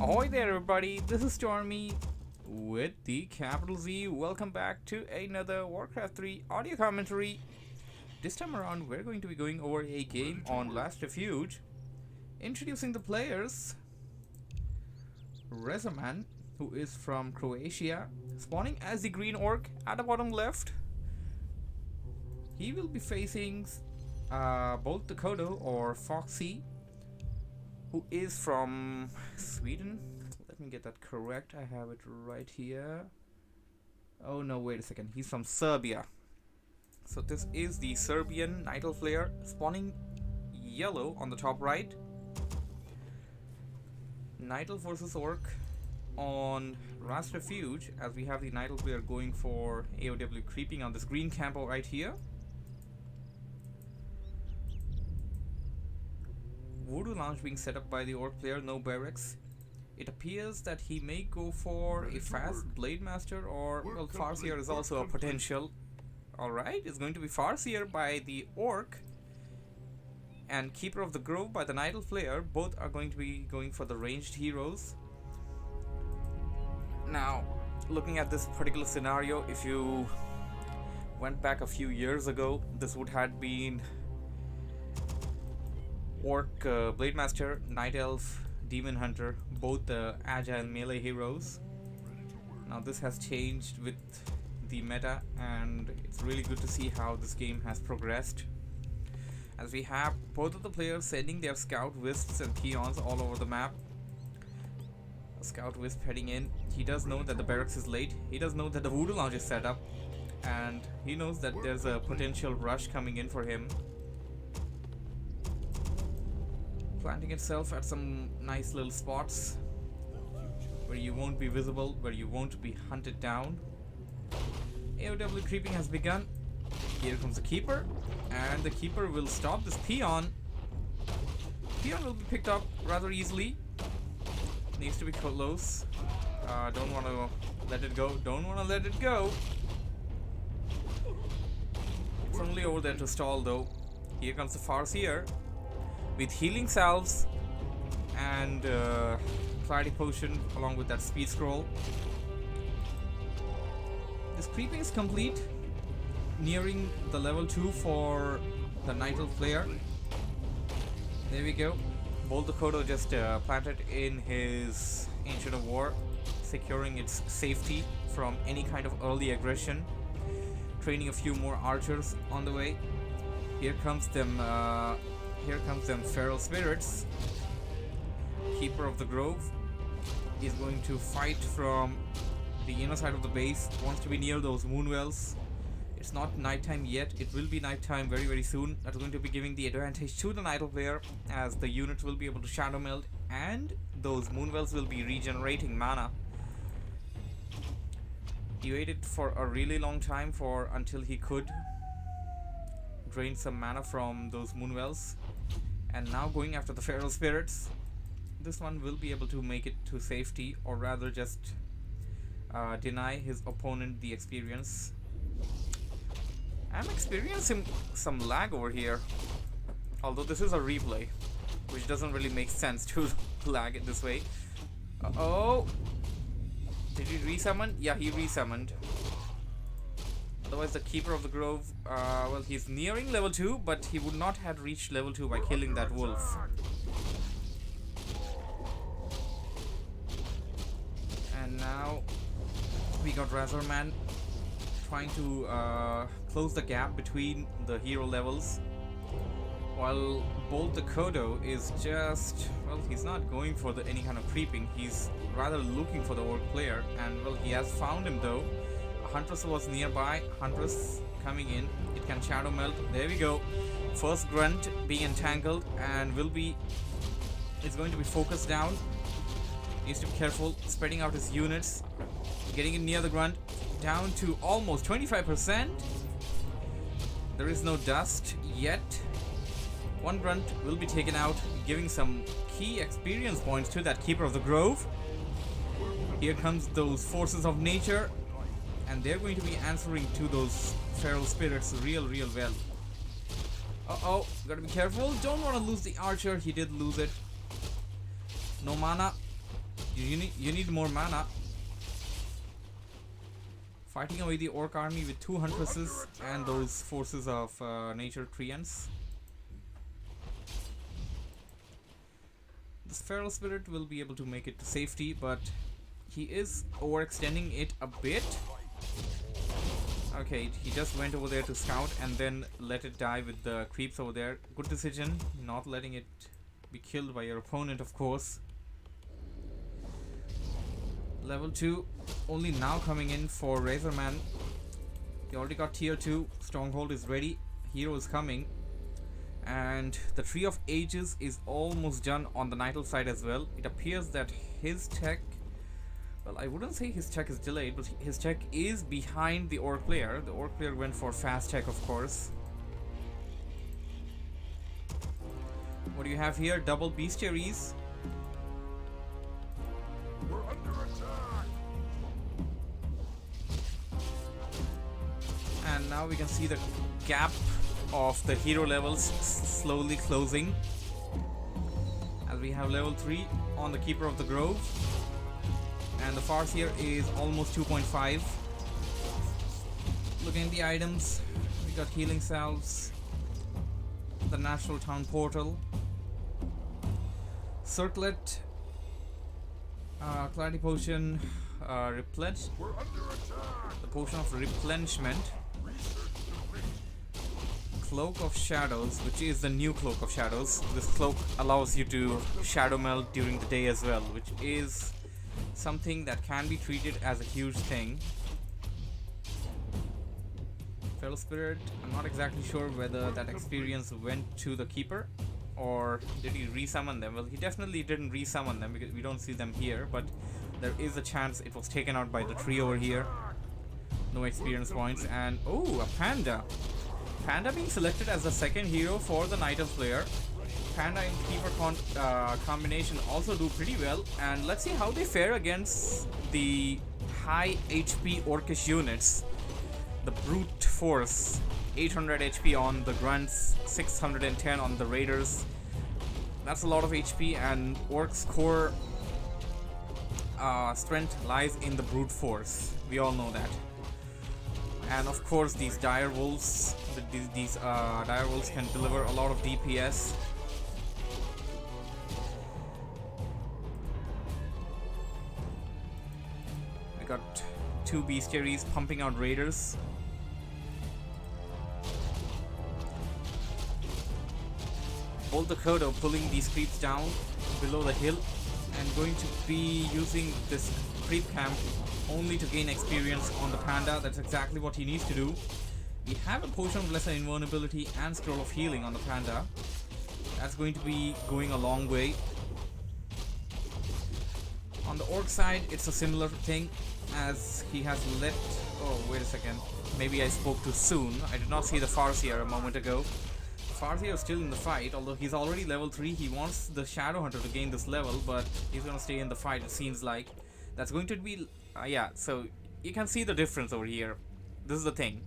Ahoy there everybody, this is Stormy with the CapitalZ. Welcome back to another Warcraft 3 audio commentary. This time around we're going to be going over a game on Last Refuge. Introducing the players. RaZZoRMaN, who is from Croatia, spawning as the Green Orc at the bottom left. He will be facing Bolthekodo or Foxy, who is from Sweden. Let me get that correct. I have it right here. Oh no, wait a second. He's from Serbia. So this is the Serbian NightElf player, spawning yellow on the top right. NightElf versus Orc on Last Refuge, as we have the NightElf player going for AOW creeping on this green campo right here. Voodoo Lounge being set up by the Orc player, no barracks. It appears that he may go for a fast Blade Master, or well, Farseer is also a potential. Alright, it's going to be Farseer by the Orc and Keeper of the Grove by the NightElf player. Both are going to be going for the ranged heroes. Now, looking at this particular scenario, if you went back a few years ago, this would have been Orc Blade Master, NightElf, Demon Hunter, both agile melee heroes. Now this has changed with the meta, and it's really good to see how this game has progressed, as we have both of the players sending their scout wisps and peons all over the map. A scout wisp heading in. He does know that the barracks is late. He does know that the Voodoo Lounge is set up, and he knows that there's a potential rush coming in for him. Planting itself at some nice little spots where you won't be visible, where you won't be hunted down. AOW creeping has begun. Here comes the Keeper, and the Keeper will stop this peon. Peon will be picked up rather easily. Needs to be close. Don't want to let it go. Don't want to let it go. It's only over there to stall though. Here comes the Farseer with healing salves and clarity potion along with that speed scroll. This creeping is complete, nearing the level 2 for the NightElf player. There we go. Bolthekodo just planted in his Ancient of War, securing its safety from any kind of early aggression. Training a few more archers on the way. Here comes them feral spirits. Keeper of the Grove is going to fight from the inner side of the base, wants to be near those moonwells. It's not nighttime yet, it will be nighttime very very soon. That's going to be giving the advantage to the NightElf player, as the units will be able to shadow meld and those moonwells will be regenerating mana. He waited for a really long time until he could drain some mana from those moonwells, and now going after the feral spirits. This one will be able to make it to safety, or rather just deny his opponent the experience. I'm experiencing some lag over here, although this is a replay, which doesn't really make sense to lag it this way. Uh-oh! Did he resummon? Yeah, he resummoned. Otherwise the Keeper of the Grove, well, he's nearing level 2, but he would not have reached level 2 by killing that wolf. And now we got RaZZoRMaN trying to close the gap between the hero levels, while Bolthekodo is just, well, he's not going for any kind of creeping, he's rather looking for the Orc player, and well, he has found him though. Huntress was nearby. Huntress coming in. It can shadow melt. There we go. First grunt being entangled, and it's going to be focused down. Needs to be careful. Spreading out his units. Getting in near the grunt. Down to almost 25%. There is no dust yet. One grunt will be taken out, giving some key experience points to that Keeper of the Grove. Here comes those forces of nature, and they're going to be answering to those feral spirits real well. Uh-oh, gotta be careful. Don't want to lose the archer. He did lose it. No mana. You need more mana. Fighting away the Orc army with 2 Huntresses and those forces of nature Treants. This Feral Spirit will be able to make it to safety, but he is overextending it a bit. Okay, he just went over there to scout and then let it die with the creeps over there. Good decision, not letting it be killed by your opponent, of course. Level 2 only now coming in for RaZZoRMaN. He already got tier 2. Stronghold is ready. Hero is coming. And the Tree of Ages is almost done on the NightElf side as well. It appears that his tech... Well, I wouldn't say his tech is delayed, but his tech is behind the Orc player. The Orc player went for fast tech, of course. What do you have here? Double bestiaries. We're under attack. And now we can see the gap of the hero levels slowly closing. As we have level 3 on the Keeper of the Grove. And the Farseer is almost 2.5. Looking at the items, we got healing salves, the Natural Town Portal, Circlet, Clarity Potion, Replenish, the Potion of Replenishment, Cloak of Shadows, which is the new Cloak of Shadows. This cloak allows you to shadow melt during the day as well, which is something that can be treated as a huge thing. Feral Spirit, I'm not exactly sure whether that experience went to the Keeper or did he resummon them. Well, he definitely didn't resummon them because we don't see them here, but there is a chance it was taken out by the tree over here. No experience points. And oh, a Panda. Panda being selected as the second hero for the NightElf player. Panda and Keeper combination also do pretty well, and let's see how they fare against the high HP Orcish units. The Brute Force, 800 HP on the Grunts, 610 on the Raiders. That's a lot of HP, and Orc's core strength lies in the Brute Force. We all know that. And of course these Dire Wolves, these Dire Wolves can deliver a lot of DPS. We got 2 bestiaries pumping out Raiders. Bolthekodo pulling these creeps down below the hill and going to be using this creep camp only to gain experience on the Panda. That's exactly what he needs to do. We have a Potion of Lesser Invulnerability and Scroll of Healing on the Panda. That's going to be going a long way. On the Orc side, it's a similar thing, as he has let... Oh, wait a second. Maybe I spoke too soon. I did not see the Farseer a moment ago. Farseer is still in the fight, although he's already level 3. He wants the Shadow Hunter to gain this level, but he's gonna stay in the fight, it seems like. That's going to be... yeah, so you can see the difference over here. This is the thing.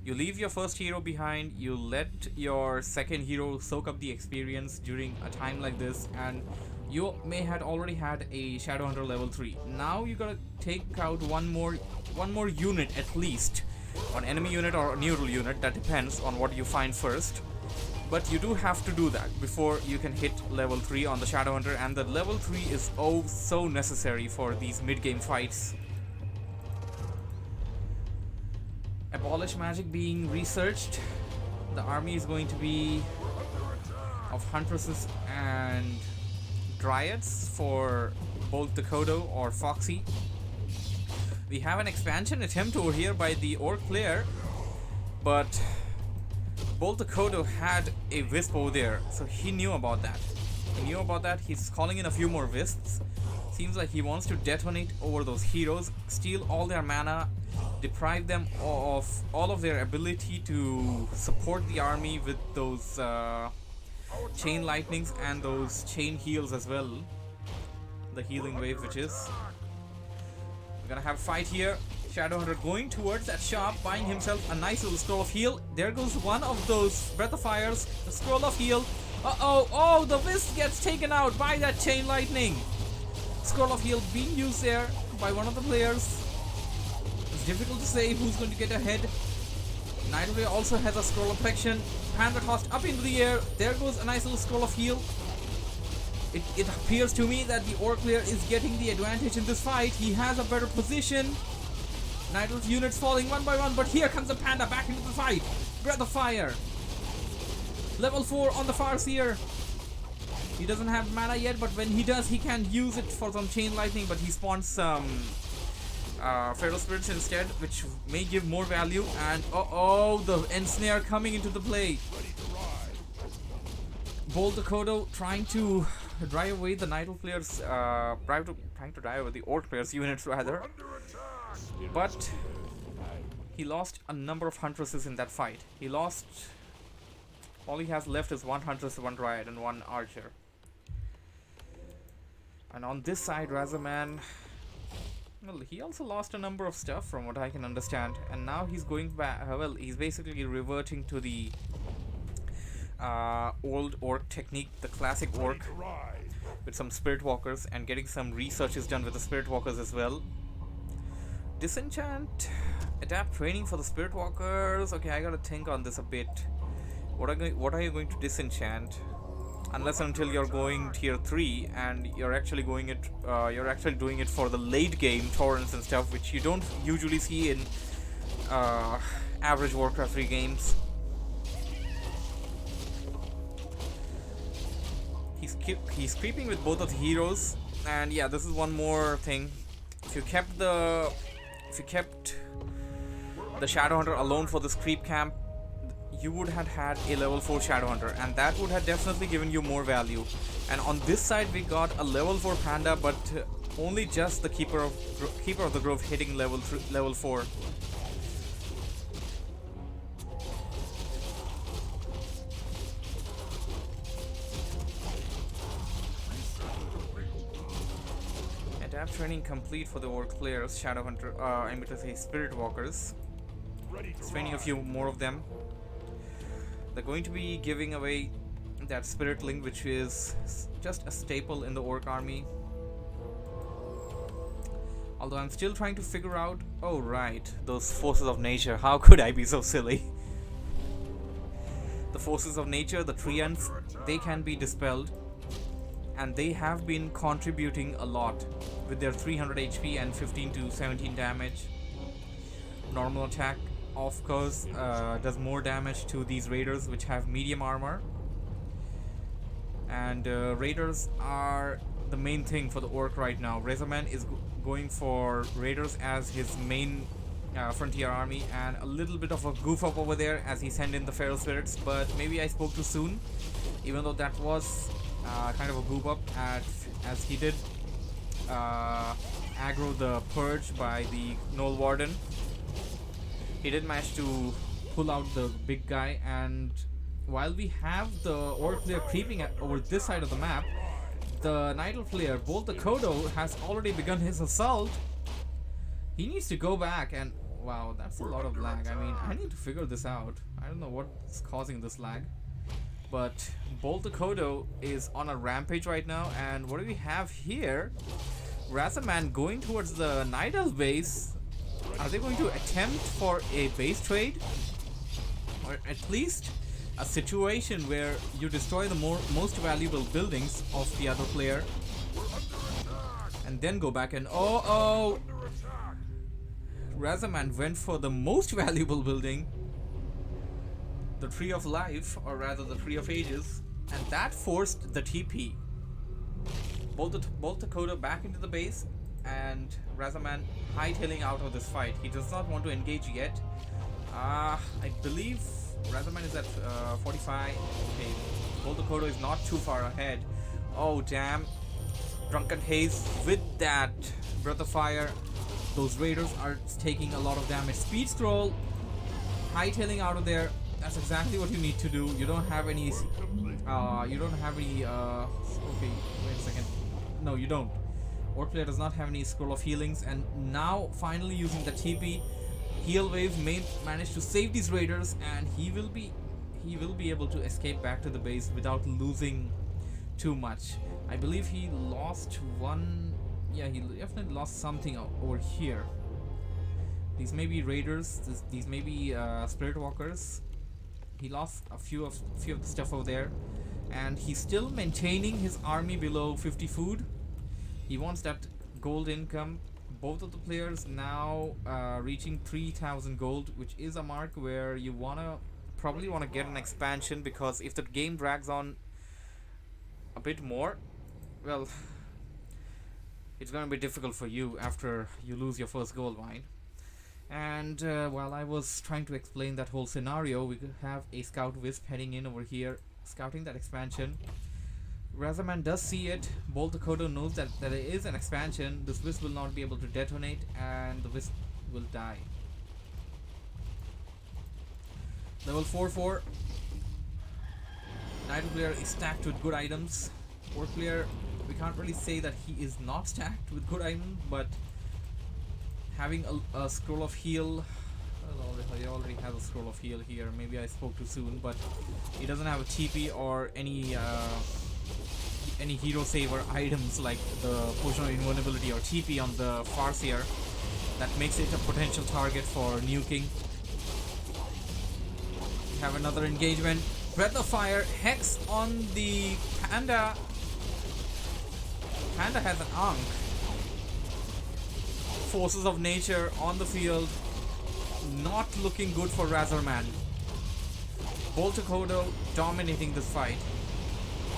You leave your first hero behind, you let your second hero soak up the experience during a time like this, and you may had already had a Shadow Hunter level 3. Now you gotta take out one more unit at least. An enemy unit or a neutral unit, that depends on what you find first. But you do have to do that before you can hit level 3 on the Shadow Hunter, and the level 3 is oh so necessary for these mid-game fights. Abolish magic being researched. The army is going to be of Huntresses and Dryads for Bolthekodo or Foxy. We have an expansion attempt over here by the Orc player, but Bolthekodo had a Wisp over there, so he knew about that. He's calling in a few more Wisps. Seems like he wants to detonate over those heroes, steal all their mana, deprive them of all of their ability to support the army with those chain lightnings and those chain heals as well. The healing wave, which is... We're gonna have a fight here. Shadow Hunter going towards that shop, buying himself a nice little scroll of heal. There goes one of those Breath of Fires, the scroll of heal. Uh-oh, oh, the Wisp gets taken out by that chain lightning. Scroll of heal being used there by one of the players. It's difficult to say who's going to get ahead. NightElf also has a scroll of protection. Panda tossed up into the air. There goes a nice little scroll of heal. It appears to me that the Orc player is getting the advantage in this fight. He has a better position. NightElf units falling one by one, but here comes the Panda back into the fight. Breath of Fire. Level 4 on the Farseer. He doesn't have mana yet, but when he does, he can use it for some Chain Lightning, but he spawns some Feral Spirits instead, which may give more value. And oh, the Ensnare coming into the play. Bolthekodo trying to drive away the NightElf players, trying to drive away the Orc players' units rather. But he lost a number of Huntresses in that fight. He lost... all he has left is one Huntress, one Dryad, and one Archer. And on this side, RaZZoRMaN... well, he also lost a number of stuff from what I can understand. And now he's going back... well, he's basically reverting to the old Orc technique, the classic Orc, with some Spirit Walkers, and getting some researches done with the Spirit Walkers as well. Disenchant, adapt training for the Spirit Walkers. Okay, I gotta think on this a bit. What are you going to disenchant? Unless until you're going tier 3 and you're actually doing it for the late game torrents and stuff, which you don't usually see in average Warcraft 3 games. He's creeping with both of the heroes, and yeah, this is one more thing. If you kept the Shadowhunter alone for this creep camp, you would have had a level 4 Shadowhunter, and that would have definitely given you more value. And on this side we got a level 4 Panda, but only just the Keeper of the Grove hitting level 4. Adapt training complete for the Orc players, Shadowhunter, I mean to say Spirit Walkers. Training a few more of them. They're going to be giving away that Spirit Link, which is just a staple in the Orc army. Although I'm still trying to figure out... oh right, those forces of nature. How could I be so silly? The forces of nature, the Treants, they can be dispelled. And they have been contributing a lot with their 300 HP and 15 to 17 damage. Normal attack, of course, does more damage to these raiders which have medium armor. And raiders are the main thing for the Orc right now. RaZZoRMaN is going for raiders as his main frontier army, and a little bit of a goof up over there as he sent in the Feral Spirits, but maybe I spoke too soon, even though that was kind of a goof up as he did aggro the Purge by the Gnoll Warden. He did manage to pull out the big guy, and while we have the Orc player creeping over this side of the map, the NightElf player Bolthekodo has already begun his assault. He needs to go back, and wow, that's a lot of lag. I mean, I need to figure this out. I don't know what's causing this lag. But Bolthekodo is on a rampage right now, and what do we have here? RaZZoRMaN going towards the NightElf base. Are they going to attempt for a base trade? Or at least a situation where you destroy the most valuable buildings of the other player and then go back and RaZZoRMaN went for the most valuable building, the Tree of Life, or rather the Tree of Ages, and that forced the TP. Bolthekodo back into the base, and RaZZoRMaN hightailing out of this fight. He does not want to engage yet. I believe RaZZoRMaN is at 45. Okay, Bolthekodo is not too far ahead. Oh damn, Drunken Haze with that Breath of Fire. Those raiders are taking a lot of damage. Speed Scroll, hightailing out of there. That's exactly what you need to do. You don't have any okay, wait a second. No, you don't. Orc player does not have any Scroll of Healings, and now finally using the TP, Heal Wave may manage to save these raiders, and he will be able to escape back to the base without losing too much. I believe he lost one Yeah, he definitely lost something over here. These may be raiders. These may be spirit walkers. He lost a few of the stuff over there, and he's still maintaining his army below 50 food. He wants that gold income. Both of the players now reaching 3,000 gold, which is a mark where you probably wanna get an expansion, because if the game drags on a bit more, well, it's gonna be difficult for you after you lose your first gold mine. And while I was trying to explain that whole scenario, we could have a scout wisp heading in over here, scouting that expansion. RaZZoRMaN does see it. Bolthekodo knows that there is an expansion. This wisp will not be able to detonate, and the wisp will die. Level 4-4. NightElf player is stacked with good items. Orc player, we can't really say that he is not stacked with good items, but having a scroll of heal, well, he already has a scroll of heal here. Maybe I spoke too soon, but he doesn't have a TP or any hero saver items like the potion of invulnerability or TP on the Farseer. That makes it a potential target for nuking. We have another engagement. Breath of Fire, Hex on the Panda. Panda has an Ankh. Forces of Nature on the field. Not looking good for RaZZoRMaN. Bolthekodo dominating this fight.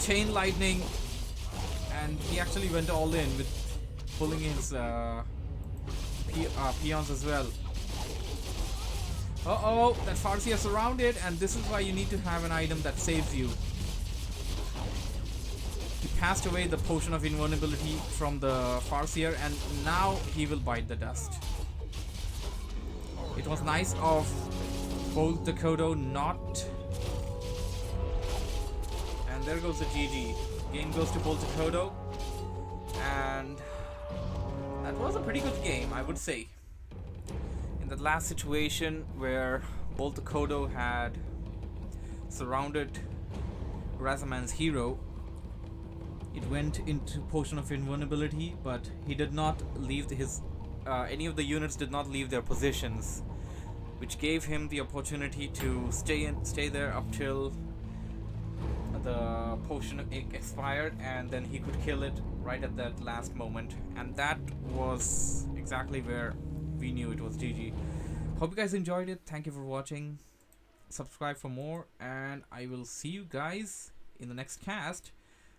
Chain Lightning, and he actually went all in with pulling his peons as well. Uh-oh, that Farseer surrounded, and this is why you need to have an item that saves you. He passed away the potion of invulnerability from the Farseer, and now he will bite the dust. It was nice of Bolthekodo not. And there goes the GG. Game goes to Bolthekodo, and that was a pretty good game, I would say. In the last situation where Bolthekodo had surrounded RaZZoRMan's hero, it went into potion of invulnerability, but he did not leave his any of the units did not leave their positions, which gave him the opportunity to stay there up till the potion expired, and then he could kill it right at that last moment, and that was exactly where we knew it was GG. Hope you guys enjoyed it. Thank you for watching. Subscribe for more, and I will see you guys in the next cast.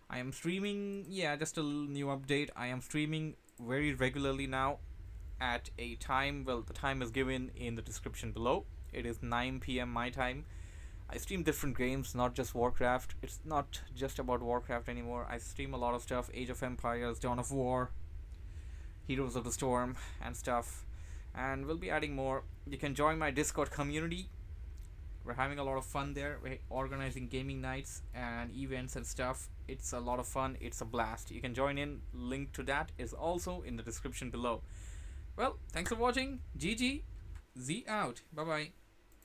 I am streaming, yeah, just a little new update. I am streaming very regularly now at a time, well, the time is given in the description below. It is 9 PM my time. I stream different games, not just WarCraft. It's not just about WarCraft anymore. I stream a lot of stuff, Age of Empires, Dawn of War, Heroes of the Storm, and stuff. And we'll be adding more. You can join my Discord community. We're having a lot of fun there. We're organizing gaming nights and events and stuff. It's a lot of fun. It's a blast. You can join in. Link to that is also in the description below. Well, thanks for watching. GG. Z out. Bye-bye.